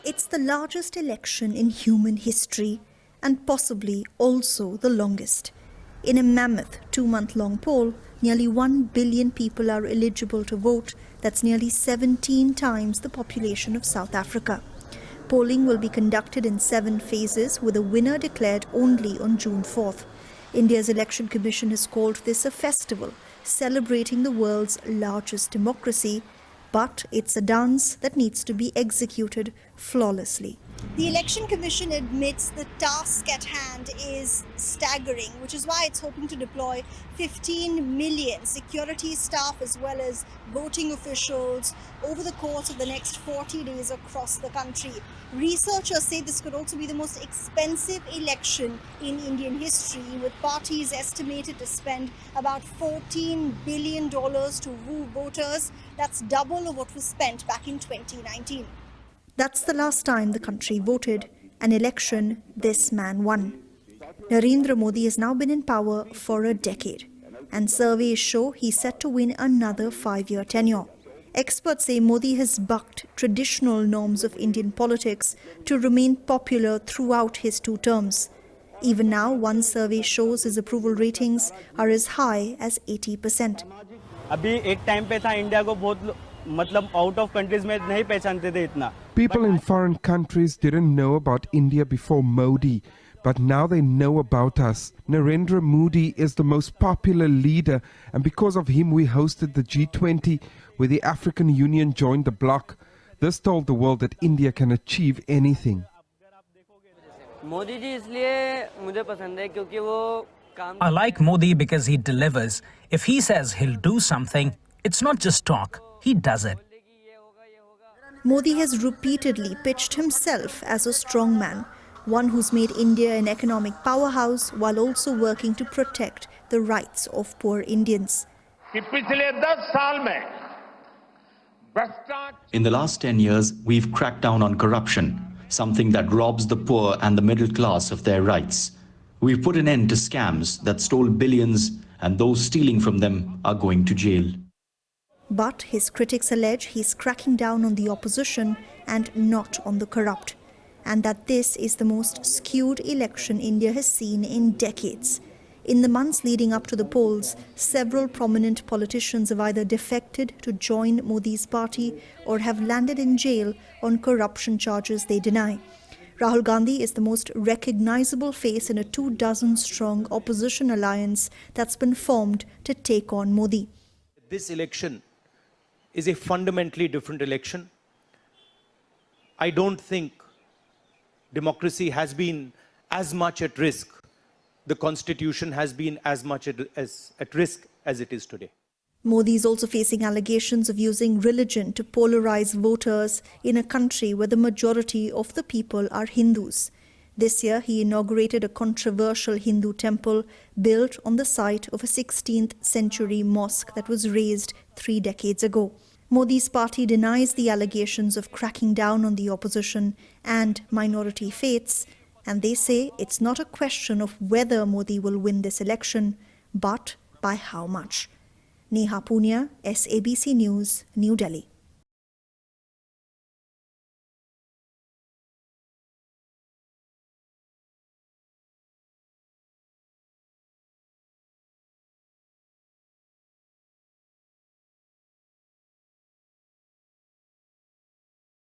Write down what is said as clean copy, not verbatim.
It's the largest election in human history and possibly also the longest. In a mammoth 2-month-long poll, nearly 1 billion people are eligible to vote. That's nearly 17 times the population of South Africa. Polling will be conducted in 7 phases, with a winner declared only on June 4th. India's Election Commission has called this a festival, celebrating the world's largest democracy, but it's a dance that needs to be executed flawlessly. The Election Commission admits the task at hand is staggering, which is why it's hoping to deploy 15 million security staff as well as voting officials over the course of the next 40 days across the country. Researchers say this could also be the most expensive election in Indian history, with parties estimated to spend about $14 billion to woo voters. That's double of what was spent back in 2019. That's the last time the country voted. An election this man won. Narendra Modi has now been in power for a decade, and surveys show he's set to win another 5-year tenure. Experts say Modi has bucked traditional norms of Indian politics to remain popular throughout his 2 terms. Even now, one survey shows his approval ratings are as high as 80%. अभी एक time पे था India को बहुत मतलब out of countries में नहीं पहचानते थे इतना. People in foreign countries didn't know about India before Modi, but now they know about us. Narendra Modi is the most popular leader, and because of him we hosted the G20, where the African Union joined the bloc. This told the world that India can achieve anything. I like Modi because he delivers. If he says he'll do something, it's not just talk, he does it. Modi has repeatedly pitched himself as a strongman, one who's made India an economic powerhouse while also working to protect the rights of poor Indians. In the last 10 years, we've cracked down on corruption, something that robs the poor and the middle class of their rights. We've put an end to scams that stole billions, and those stealing from them are going to jail. But his critics allege he's cracking down on the opposition and not on the corrupt, and that this is the most skewed election India has seen in decades. In the months leading up to the polls, several prominent politicians have either defected to join Modi's party or have landed in jail on corruption charges they deny. Rahul Gandhi is the most recognizable face in a 24-strong opposition alliance that's been formed to take on Modi. This election is a fundamentally different election. I don't think democracy has been as much at risk. The constitution has been as much at risk as it is today. Modi is also facing allegations of using religion to polarize voters in a country where the majority of the people are Hindus. This year, he inaugurated a controversial Hindu temple built on the site of a 16th century mosque that was razed 3 decades ago. Modi's party denies the allegations of cracking down on the opposition and minority faiths, and they say it's not a question of whether Modi will win this election, but by how much. Neha Poonia, SABC News, New Delhi.